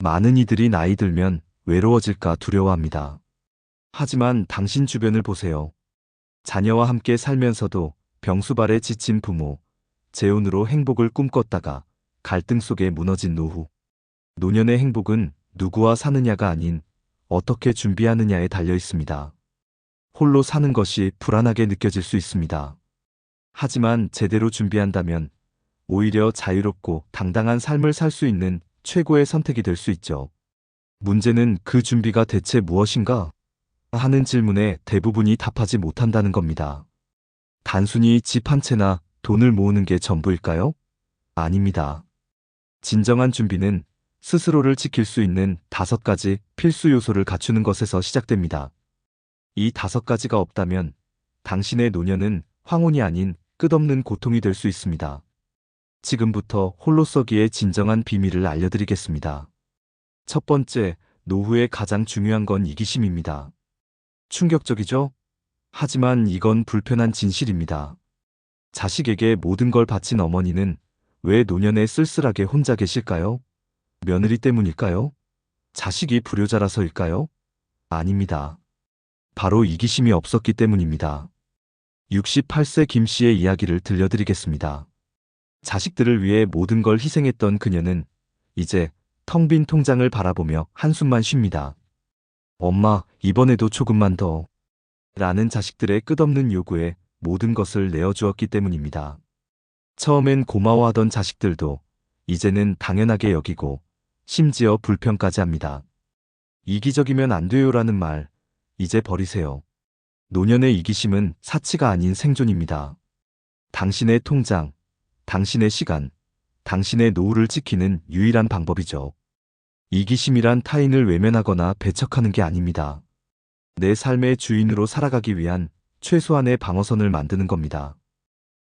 많은 이들이 나이 들면 외로워질까 두려워합니다. 하지만 당신 주변을 보세요. 자녀와 함께 살면서도 병수발에 지친 부모, 재혼으로 행복을 꿈꿨다가 갈등 속에 무너진 노후. 노년의 행복은 누구와 사느냐가 아닌 어떻게 준비하느냐에 달려 있습니다. 홀로 사는 것이 불안하게 느껴질 수 있습니다. 하지만 제대로 준비한다면 오히려 자유롭고 당당한 삶을 살 수 있는 최고의 선택이 될 수 있죠. 문제는 그 준비가 대체 무엇인가? 하는 질문에 대부분이 답하지 못한다는 겁니다. 단순히 집 한 채나 돈을 모으는 게 전부일까요? 아닙니다. 진정한 준비는 스스로를 지킬 수 있는 5가지 필수 요소를 갖추는 것에서 시작됩니다. 이 5가지가 없다면 당신의 노년은 황혼이 아닌 끝없는 고통이 될 수 있습니다. 지금부터 홀로서기의 진정한 비밀을 알려드리겠습니다. 첫 번째, 노후의 가장 중요한 건 이기심입니다. 충격적이죠? 하지만 이건 불편한 진실입니다. 자식에게 모든 걸 바친 어머니는 왜 노년에 쓸쓸하게 혼자 계실까요? 며느리 때문일까요? 자식이 불효자라서일까요? 아닙니다. 바로 이기심이 없었기 때문입니다. 68세 김 씨의 이야기를 들려드리겠습니다. 자식들을 위해 모든 걸 희생했던 그녀는 이제 텅 빈 통장을 바라보며 한숨만 쉽니다. 엄마, 이번에도 조금만 더. 라는 자식들의 끝없는 요구에 모든 것을 내어주었기 때문입니다. 처음엔 고마워하던 자식들도 이제는 당연하게 여기고 심지어 불평까지 합니다. 이기적이면 안 돼요라는 말, 이제 버리세요. 노년의 이기심은 사치가 아닌 생존입니다. 당신의 통장, 당신의 시간, 당신의 노후를 지키는 유일한 방법이죠. 이기심이란 타인을 외면하거나 배척하는 게 아닙니다. 내 삶의 주인으로 살아가기 위한 최소한의 방어선을 만드는 겁니다.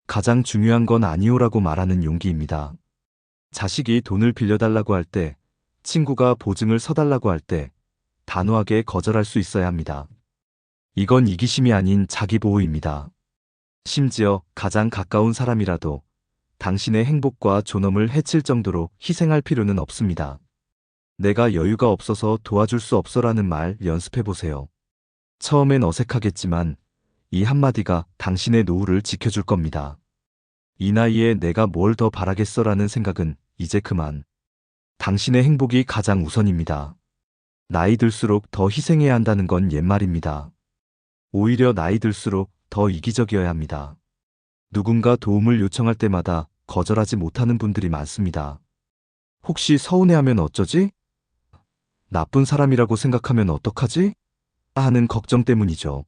가장 중요한 건 아니오라고 말하는 용기입니다. 자식이 돈을 빌려달라고 할 때, 친구가 보증을 서달라고 할 때, 단호하게 거절할 수 있어야 합니다. 이건 이기심이 아닌 자기보호입니다. 심지어 가장 가까운 사람이라도 당신의 행복과 존엄을 해칠 정도로 희생할 필요는 없습니다. 내가 여유가 없어서 도와줄 수 없어라는 말 연습해보세요. 처음엔 어색하겠지만 이 한마디가 당신의 노후를 지켜줄 겁니다. 이 나이에 내가 뭘 더 바라겠어라는 생각은 이제 그만. 당신의 행복이 가장 우선입니다. 나이 들수록 더 희생해야 한다는 건 옛말입니다. 오히려 나이 들수록 더 이기적이어야 합니다. 누군가 도움을 요청할 때마다 거절하지 못하는 분들이 많습니다. 혹시 서운해하면 어쩌지? 나쁜 사람이라고 생각하면 어떡하지? 하는 걱정 때문이죠.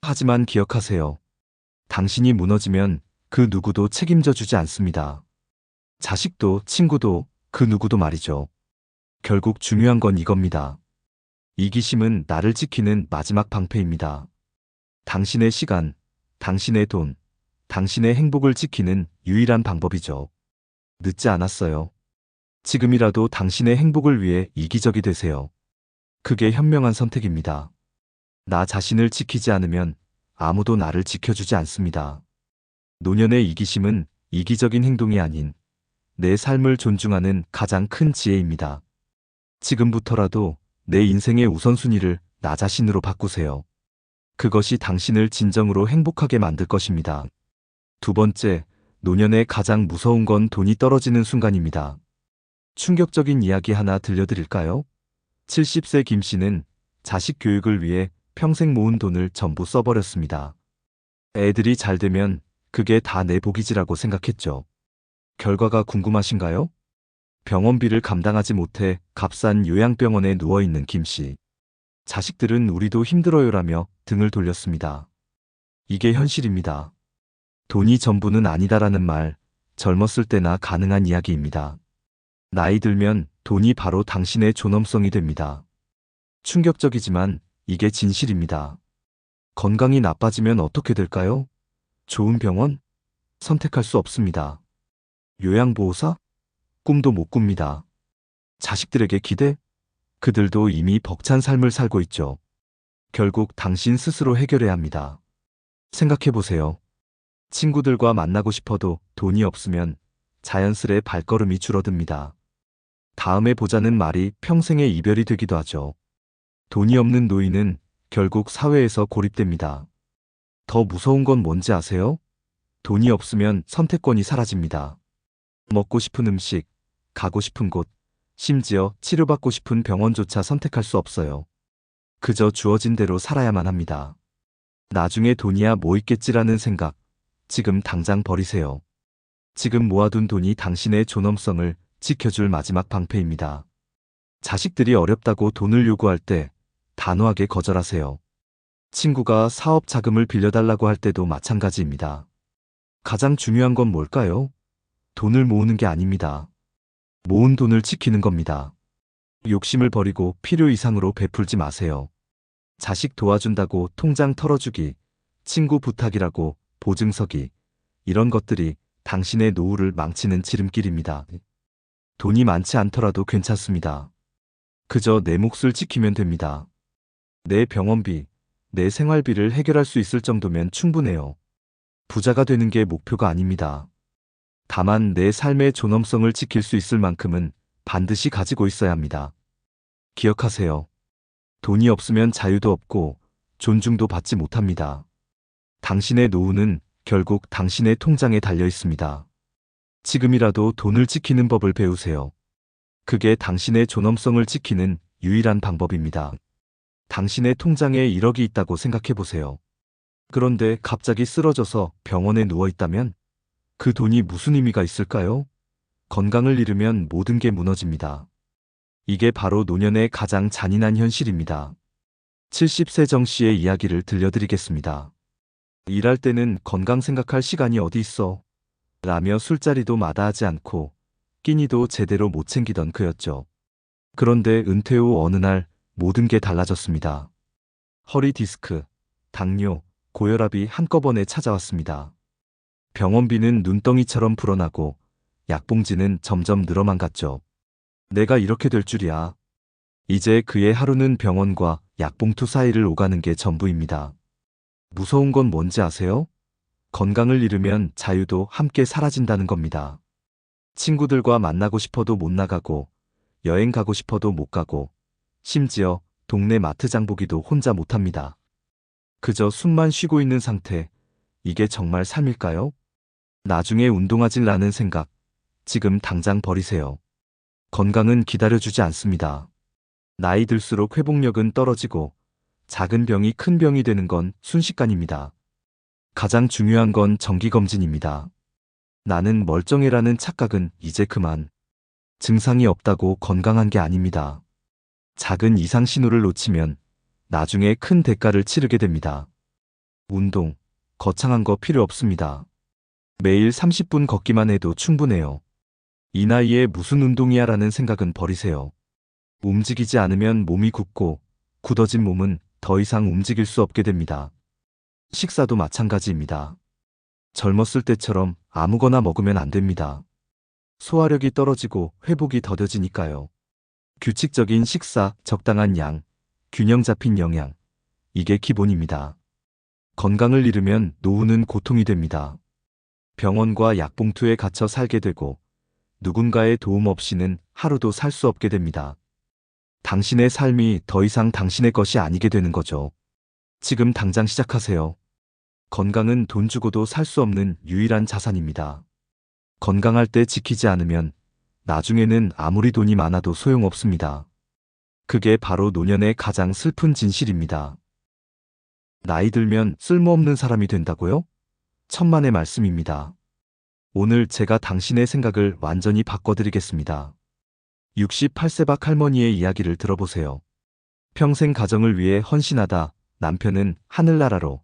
하지만 기억하세요. 당신이 무너지면 그 누구도 책임져 주지 않습니다. 자식도 친구도 그 누구도 말이죠. 결국 중요한 건 이겁니다. 이기심은 나를 지키는 마지막 방패입니다. 당신의 시간, 당신의 돈, 당신의 행복을 지키는 유일한 방법이죠. 늦지 않았어요. 지금이라도 당신의 행복을 위해 이기적이 되세요. 그게 현명한 선택입니다. 나 자신을 지키지 않으면 아무도 나를 지켜주지 않습니다. 노년의 이기심은 이기적인 행동이 아닌 내 삶을 존중하는 가장 큰 지혜입니다. 지금부터라도 내 인생의 우선순위를 나 자신으로 바꾸세요. 그것이 당신을 진정으로 행복하게 만들 것입니다. 두 번째, 노년의 가장 무서운 건 돈이 떨어지는 순간입니다. 충격적인 이야기 하나 들려드릴까요? 70세 김 씨는 자식 교육을 위해 평생 모은 돈을 전부 써버렸습니다. 애들이 잘 되면 그게 다 내 복이지라고 생각했죠. 결과가 궁금하신가요? 병원비를 감당하지 못해 값싼 요양병원에 누워있는 김 씨. 자식들은 우리도 힘들어요라며 등을 돌렸습니다. 이게 현실입니다. 돈이 전부는 아니다라는 말, 젊었을 때나 가능한 이야기입니다. 나이 들면 돈이 바로 당신의 존엄성이 됩니다. 충격적이지만 이게 진실입니다. 건강이 나빠지면 어떻게 될까요? 좋은 병원? 선택할 수 없습니다. 요양보호사? 꿈도 못 꿉니다. 자식들에게 기대? 그들도 이미 벅찬 삶을 살고 있죠. 결국 당신 스스로 해결해야 합니다. 생각해보세요. 친구들과 만나고 싶어도 돈이 없으면 자연스레 발걸음이 줄어듭니다. 다음에 보자는 말이 평생의 이별이 되기도 하죠. 돈이 없는 노인은 결국 사회에서 고립됩니다. 더 무서운 건 뭔지 아세요? 돈이 없으면 선택권이 사라집니다. 먹고 싶은 음식, 가고 싶은 곳, 심지어 치료받고 싶은 병원조차 선택할 수 없어요. 그저 주어진 대로 살아야만 합니다. 나중에 돈이야 뭐 있겠지라는 생각, 지금 당장 버리세요. 지금 모아둔 돈이 당신의 존엄성을 지켜줄 마지막 방패입니다. 자식들이 어렵다고 돈을 요구할 때 단호하게 거절하세요. 친구가 사업 자금을 빌려달라고 할 때도 마찬가지입니다. 가장 중요한 건 뭘까요? 돈을 모으는 게 아닙니다. 모은 돈을 지키는 겁니다. 욕심을 버리고 필요 이상으로 베풀지 마세요. 자식 도와준다고 통장 털어주기, 친구 부탁이라고 보증 서기, 이런 것들이 당신의 노후를 망치는 지름길입니다. 돈이 많지 않더라도 괜찮습니다. 그저 내 몫을 지키면 됩니다. 내 병원비, 내 생활비를 해결할 수 있을 정도면 충분해요. 부자가 되는 게 목표가 아닙니다. 다만 내 삶의 존엄성을 지킬 수 있을 만큼은 반드시 가지고 있어야 합니다. 기억하세요. 돈이 없으면 자유도 없고 존중도 받지 못합니다. 당신의 노후는 결국 당신의 통장에 달려 있습니다. 지금이라도 돈을 지키는 법을 배우세요. 그게 당신의 존엄성을 지키는 유일한 방법입니다. 당신의 통장에 1억이 있다고 생각해 보세요. 그런데 갑자기 쓰러져서 병원에 누워 있다면 그 돈이 무슨 의미가 있을까요? 건강을 잃으면 모든 게 무너집니다. 이게 바로 노년의 가장 잔인한 현실입니다. 70세 정 씨의 이야기를 들려드리겠습니다. 일할 때는 건강 생각할 시간이 어디 있어? 라며 술자리도 마다하지 않고 끼니도 제대로 못 챙기던 그였죠. 그런데 은퇴 후 어느 날 모든 게 달라졌습니다. 허리 디스크, 당뇨, 고혈압이 한꺼번에 찾아왔습니다. 병원비는 눈덩이처럼 불어나고 약봉지는 점점 늘어만 갔죠. 내가 이렇게 될 줄이야. 이제 그의 하루는 병원과 약봉투 사이를 오가는 게 전부입니다. 무서운 건 뭔지 아세요? 건강을 잃으면 자유도 함께 사라진다는 겁니다. 친구들과 만나고 싶어도 못 나가고, 여행 가고 싶어도 못 가고, 심지어 동네 마트 장 보기도 혼자 못 합니다. 그저 숨만 쉬고 있는 상태, 이게 정말 삶일까요? 나중에 운동하질라는 생각, 지금 당장 버리세요. 건강은 기다려주지 않습니다. 나이 들수록 회복력은 떨어지고 작은 병이 큰 병이 되는 건 순식간입니다. 가장 중요한 건 정기검진입니다. 나는 멀쩡해라는 착각은 이제 그만. 증상이 없다고 건강한 게 아닙니다. 작은 이상 신호를 놓치면 나중에 큰 대가를 치르게 됩니다. 운동, 거창한 거 필요 없습니다. 매일 30분 걷기만 해도 충분해요. 이 나이에 무슨 운동이야 라는 생각은 버리세요. 움직이지 않으면 몸이 굳고 굳어진 몸은 더 이상 움직일 수 없게 됩니다. 식사도 마찬가지입니다. 젊었을 때처럼 아무거나 먹으면 안 됩니다. 소화력이 떨어지고 회복이 더뎌지니까요. 규칙적인 식사, 적당한 양, 균형 잡힌 영양, 이게 기본입니다. 건강을 잃으면 노후는 고통이 됩니다. 병원과 약봉투에 갇혀 살게 되고 누군가의 도움 없이는 하루도 살 수 없게 됩니다. 당신의 삶이 더 이상 당신의 것이 아니게 되는 거죠. 지금 당장 시작하세요. 건강은 돈 주고도 살 수 없는 유일한 자산입니다. 건강할 때 지키지 않으면 나중에는 아무리 돈이 많아도 소용없습니다. 그게 바로 노년의 가장 슬픈 진실입니다. 나이 들면 쓸모없는 사람이 된다고요? 천만의 말씀입니다. 오늘 제가 당신의 생각을 완전히 바꿔드리겠습니다. 68세 박 할머니의 이야기를 들어보세요. 평생 가정을 위해 헌신하다 남편은 하늘나라로,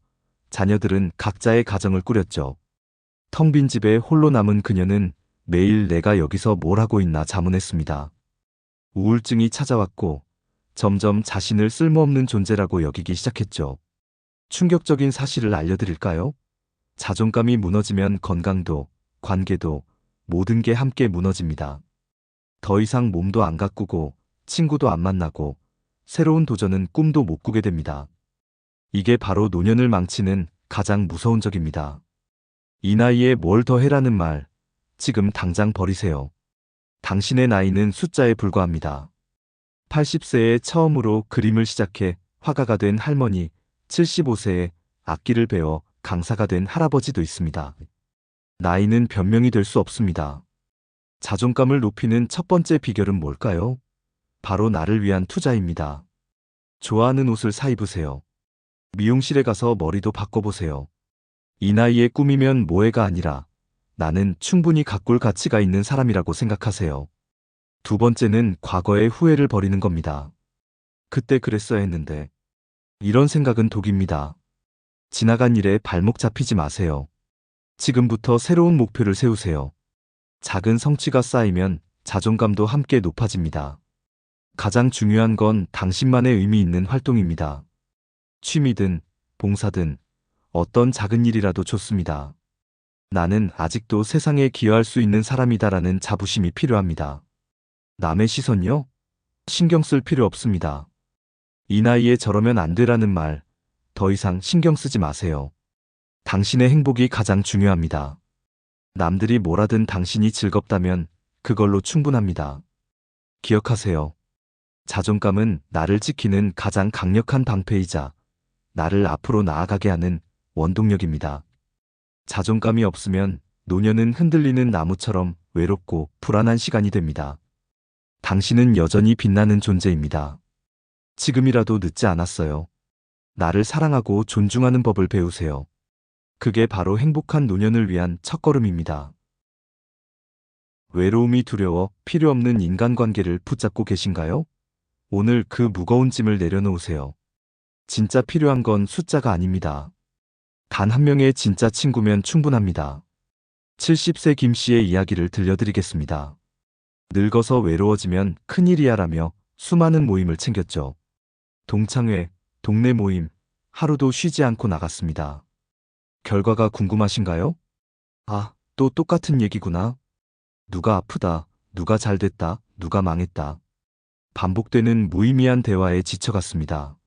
자녀들은 각자의 가정을 꾸렸죠. 텅 빈 집에 홀로 남은 그녀는 매일 내가 여기서 뭘 하고 있나 자문했습니다. 우울증이 찾아왔고 점점 자신을 쓸모없는 존재라고 여기기 시작했죠. 충격적인 사실을 알려드릴까요? 자존감이 무너지면 건강도, 관계도, 모든 게 함께 무너집니다. 더 이상 몸도 안 가꾸고 친구도 안 만나고 새로운 도전은 꿈도 못 꾸게 됩니다. 이게 바로 노년을 망치는 가장 무서운 적입니다. 이 나이에 뭘 더 해라는 말, 지금 당장 버리세요. 당신의 나이는 숫자에 불과합니다. 80세에 처음으로 그림을 시작해 화가가 된 할머니, 75세에 악기를 배워 강사가 된 할아버지도 있습니다. 나이는 변명이 될 수 없습니다. 자존감을 높이는 첫 번째 비결은 뭘까요? 바로 나를 위한 투자입니다. 좋아하는 옷을 사 입으세요. 미용실에 가서 머리도 바꿔보세요. 이 나이에 꾸미면 뭐해가 아니라 나는 충분히 가꿀 가치가 있는 사람이라고 생각하세요. 두 번째는 과거의 후회를 버리는 겁니다. 그때 그랬어야 했는데. 이런 생각은 독입니다. 지나간 일에 발목 잡히지 마세요. 지금부터 새로운 목표를 세우세요. 작은 성취가 쌓이면 자존감도 함께 높아집니다. 가장 중요한 건 당신만의 의미 있는 활동입니다. 취미든 봉사든 어떤 작은 일이라도 좋습니다. 나는 아직도 세상에 기여할 수 있는 사람이다라는 자부심이 필요합니다. 남의 시선요? 신경 쓸 필요 없습니다. 이 나이에 저러면 안 되라는 말, 더 이상 신경 쓰지 마세요. 당신의 행복이 가장 중요합니다. 남들이 뭐라든 당신이 즐겁다면 그걸로 충분합니다. 기억하세요. 자존감은 나를 지키는 가장 강력한 방패이자 나를 앞으로 나아가게 하는 원동력입니다. 자존감이 없으면 노년은 흔들리는 나무처럼 외롭고 불안한 시간이 됩니다. 당신은 여전히 빛나는 존재입니다. 지금이라도 늦지 않았어요. 나를 사랑하고 존중하는 법을 배우세요. 그게 바로 행복한 노년을 위한 첫걸음입니다. 외로움이 두려워 필요 없는 인간관계를 붙잡고 계신가요? 오늘 그 무거운 짐을 내려놓으세요. 진짜 필요한 건 숫자가 아닙니다. 단 한 명의 진짜 친구면 충분합니다. 70세 김 씨의 이야기를 들려드리겠습니다. 늙어서 외로워지면 큰일이야라며 수많은 모임을 챙겼죠. 동창회, 동네 모임, 하루도 쉬지 않고 나갔습니다. 결과가 궁금하신가요? 아, 또 똑같은 얘기구나. 누가 아프다, 누가 잘됐다, 누가 망했다. 반복되는 무의미한 대화에 지쳐갔습니다.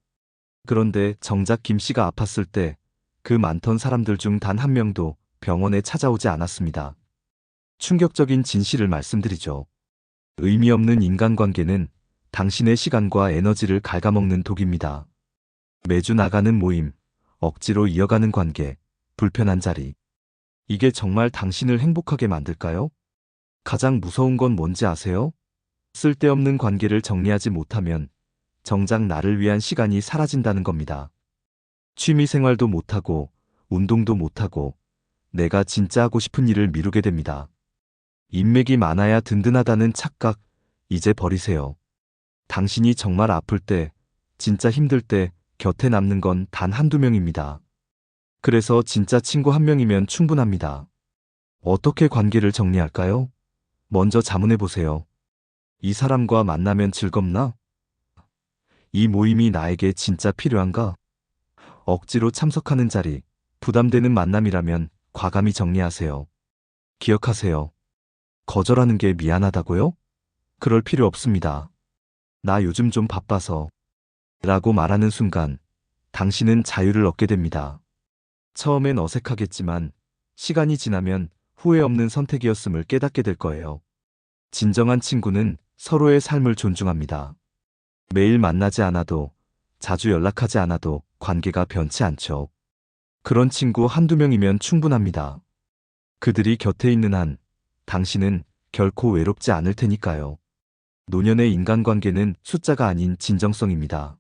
그런데 정작 김 씨가 아팠을 때 그 많던 사람들 중 단 한 명도 병원에 찾아오지 않았습니다. 충격적인 진실을 말씀드리죠. 의미 없는 인간관계는 당신의 시간과 에너지를 갉아먹는 독입니다. 매주 나가는 모임, 억지로 이어가는 관계, 불편한 자리. 이게 정말 당신을 행복하게 만들까요? 가장 무서운 건 뭔지 아세요? 쓸데없는 관계를 정리하지 못하면 정작 나를 위한 시간이 사라진다는 겁니다. 취미 생활도 못하고 운동도 못하고 내가 진짜 하고 싶은 일을 미루게 됩니다. 인맥이 많아야 든든하다는 착각, 이제 버리세요. 당신이 정말 아플 때, 진짜 힘들 때 곁에 남는 건 단 한두 명입니다. 그래서 진짜 친구 한 명이면 충분합니다. 어떻게 관계를 정리할까요? 먼저 자문해 보세요. 이 사람과 만나면 즐겁나? 이 모임이 나에게 진짜 필요한가? 억지로 참석하는 자리, 부담되는 만남이라면 과감히 정리하세요. 기억하세요. 거절하는 게 미안하다고요? 그럴 필요 없습니다. 나 요즘 좀 바빠서 라고 말하는 순간 당신은 자유를 얻게 됩니다. 처음엔 어색하겠지만 시간이 지나면 후회 없는 선택이었음을 깨닫게 될 거예요. 진정한 친구는 서로의 삶을 존중합니다. 매일 만나지 않아도, 자주 연락하지 않아도 관계가 변치 않죠. 그런 친구 한두 명이면 충분합니다. 그들이 곁에 있는 한 당신은 결코 외롭지 않을 테니까요. 노년의 인간관계는 숫자가 아닌 진정성입니다.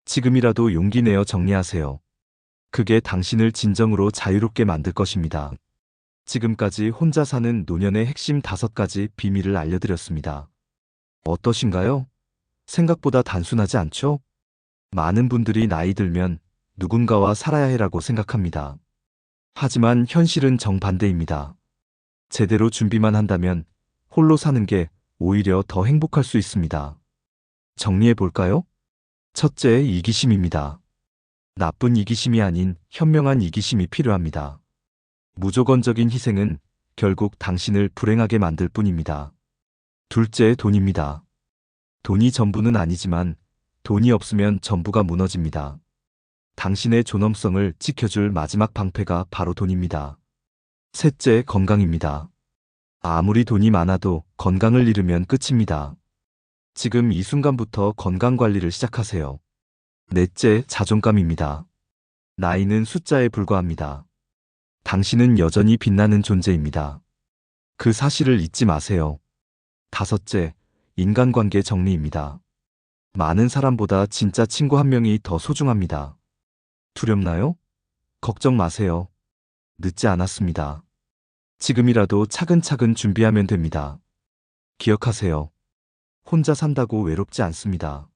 지금이라도 용기 내어 정리하세요. 그게 당신을 진정으로 자유롭게 만들 것입니다. 지금까지 혼자 사는 노년의 핵심 5가지 비밀을 알려드렸습니다. 어떠신가요? 생각보다 단순하지 않죠? 많은 분들이 나이 들면 누군가와 살아야 해라고 생각합니다. 하지만 현실은 정반대입니다. 제대로 준비만 한다면 홀로 사는 게 오히려 더 행복할 수 있습니다. 정리해 볼까요? 첫째, 이기심입니다. 나쁜 이기심이 아닌 현명한 이기심이 필요합니다. 무조건적인 희생은 결국 당신을 불행하게 만들 뿐입니다. 둘째, 돈입니다. 돈이 전부는 아니지만 돈이 없으면 전부가 무너집니다. 당신의 존엄성을 지켜줄 마지막 방패가 바로 돈입니다. 셋째, 건강입니다. 아무리 돈이 많아도 건강을 잃으면 끝입니다. 지금 이 순간부터 건강 관리를 시작하세요. 넷째, 자존감입니다. 나이는 숫자에 불과합니다. 당신은 여전히 빛나는 존재입니다. 그 사실을 잊지 마세요. 다섯째, 인간관계 정리입니다. 많은 사람보다 진짜 친구 한 명이 더 소중합니다. 두렵나요? 걱정 마세요. 늦지 않았습니다. 지금이라도 차근차근 준비하면 됩니다. 기억하세요. 혼자 산다고 외롭지 않습니다.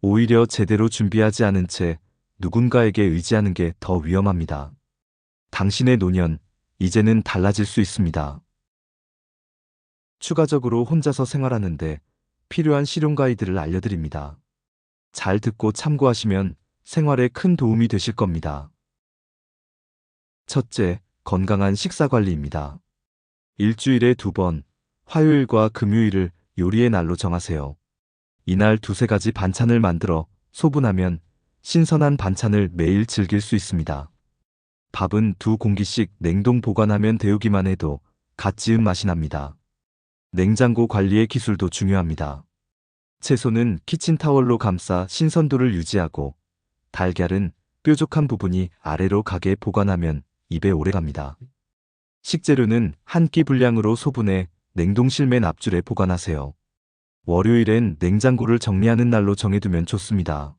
오히려 제대로 준비하지 않은 채 누군가에게 의지하는 게 더 위험합니다. 당신의 노년, 이제는 달라질 수 있습니다. 추가적으로 혼자서 생활하는데 필요한 실용 가이드를 알려드립니다. 잘 듣고 참고하시면 생활에 큰 도움이 되실 겁니다. 첫째, 건강한 식사 관리입니다. 일주일에 2번, 화요일과 금요일을 요리의 날로 정하세요. 이날 2~3가지 반찬을 만들어 소분하면 신선한 반찬을 매일 즐길 수 있습니다. 밥은 2공기씩 냉동 보관하면 데우기만 해도 갓 지은 맛이 납니다. 냉장고 관리의 기술도 중요합니다. 채소는 키친타월로 감싸 신선도를 유지하고 달걀은 뾰족한 부분이 아래로 가게 보관하면 입에 오래갑니다. 식재료는 한 끼 분량으로 소분해 냉동실 맨 앞줄에 보관하세요. 월요일엔 냉장고를 정리하는 날로 정해두면 좋습니다.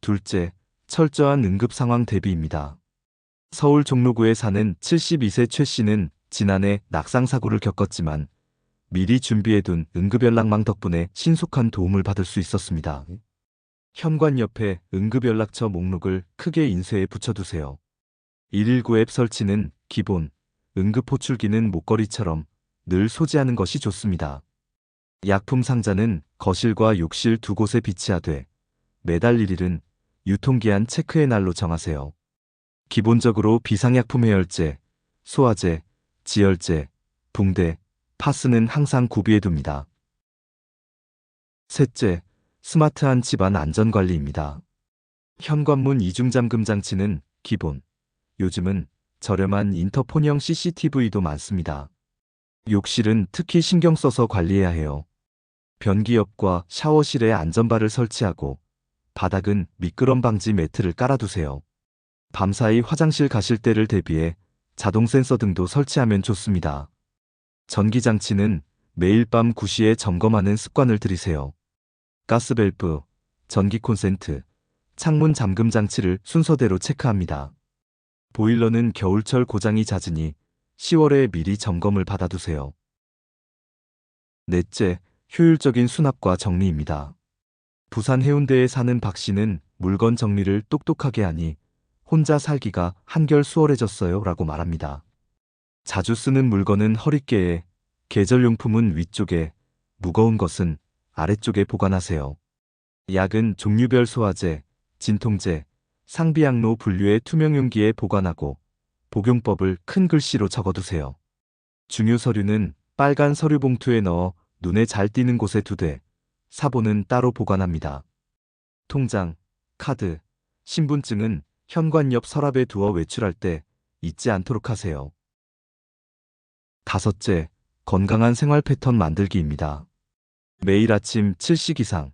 둘째, 철저한 응급 상황 대비입니다. 서울 종로구에 사는 72세 최 씨는 지난해 낙상사고를 겪었지만 미리 준비해둔 응급연락망 덕분에 신속한 도움을 받을 수 있었습니다. 현관 옆에 응급연락처 목록을 크게 인쇄해 붙여두세요. 119 앱 설치는 기본, 응급호출기는 목걸이처럼 늘 소지하는 것이 좋습니다. 약품 상자는 거실과 욕실 2곳에 비치하되 매달 1일은 유통기한 체크의 날로 정하세요. 기본적으로 비상약품 해열제, 소화제, 지혈제, 붕대, 파스는 항상 구비해둡니다. 셋째, 스마트한 집안 안전관리입니다. 현관문 이중잠금 장치는 기본, 요즘은 저렴한 인터폰형 CCTV도 많습니다. 욕실은 특히 신경 써서 관리해야 해요. 변기 옆과 샤워실에 안전바를 설치하고 바닥은 미끄럼 방지 매트를 깔아두세요. 밤사이 화장실 가실 때를 대비해 자동 센서 등도 설치하면 좋습니다. 전기장치는 매일 밤 9시에 점검하는 습관을 들이세요. 가스밸브, 전기 콘센트, 창문 잠금 장치를 순서대로 체크합니다. 보일러는 겨울철 고장이 잦으니 10월에 미리 점검을 받아두세요. 넷째, 효율적인 수납과 정리입니다. 부산 해운대에 사는 박 씨는 물건 정리를 똑똑하게 하니 혼자 살기가 한결 수월해졌어요 라고 말합니다. 자주 쓰는 물건은 허리께에, 계절용품은 위쪽에, 무거운 것은 아래쪽에 보관하세요. 약은 종류별 소화제, 진통제, 상비약로 분류의 투명 용기에 보관하고 복용법을 큰 글씨로 적어두세요. 중요 서류는 빨간 서류 봉투에 넣어 눈에 잘 띄는 곳에 두되 사본은 따로 보관합니다. 통장, 카드, 신분증은 현관 옆 서랍에 두어 외출할 때 잊지 않도록 하세요. 다섯째, 건강한 생활 패턴 만들기입니다. 매일 아침 7시 기상,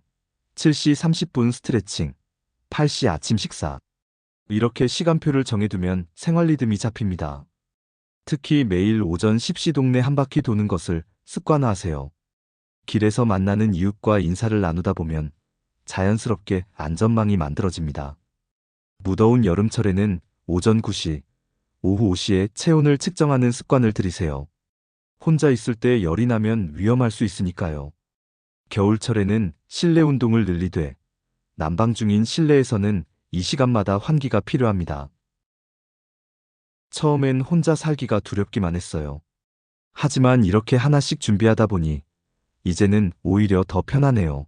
7시 30분 스트레칭, 8시 아침 식사. 이렇게 시간표를 정해두면 생활 리듬이 잡힙니다. 특히 매일 오전 10시 동네 한 바퀴 도는 것을 습관화하세요. 길에서 만나는 이웃과 인사를 나누다 보면 자연스럽게 안전망이 만들어집니다. 무더운 여름철에는 오전 9시, 오후 5시에 체온을 측정하는 습관을 들이세요. 혼자 있을 때 열이 나면 위험할 수 있으니까요. 겨울철에는 실내 운동을 늘리되 난방 중인 실내에서는 이 시간마다 환기가 필요합니다. 처음엔 혼자 살기가 두렵기만 했어요. 하지만 이렇게 하나씩 준비하다 보니 이제는 오히려 더 편하네요.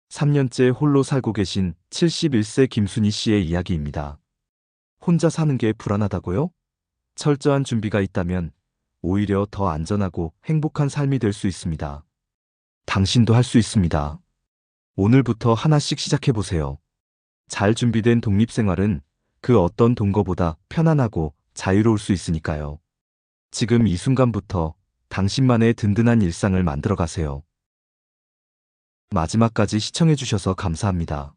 3년째 홀로 살고 계신 71세 김순희 씨의 이야기입니다. 혼자 사는 게 불안하다고요? 철저한 준비가 있다면 오히려 더 안전하고 행복한 삶이 될 수 있습니다. 당신도 할 수 있습니다. 오늘부터 하나씩 시작해보세요. 잘 준비된 독립생활은 그 어떤 동거보다 편안하고 자유로울 수 있으니까요. 지금 이 순간부터 당신만의 든든한 일상을 만들어 가세요. 마지막까지 시청해주셔서 감사합니다.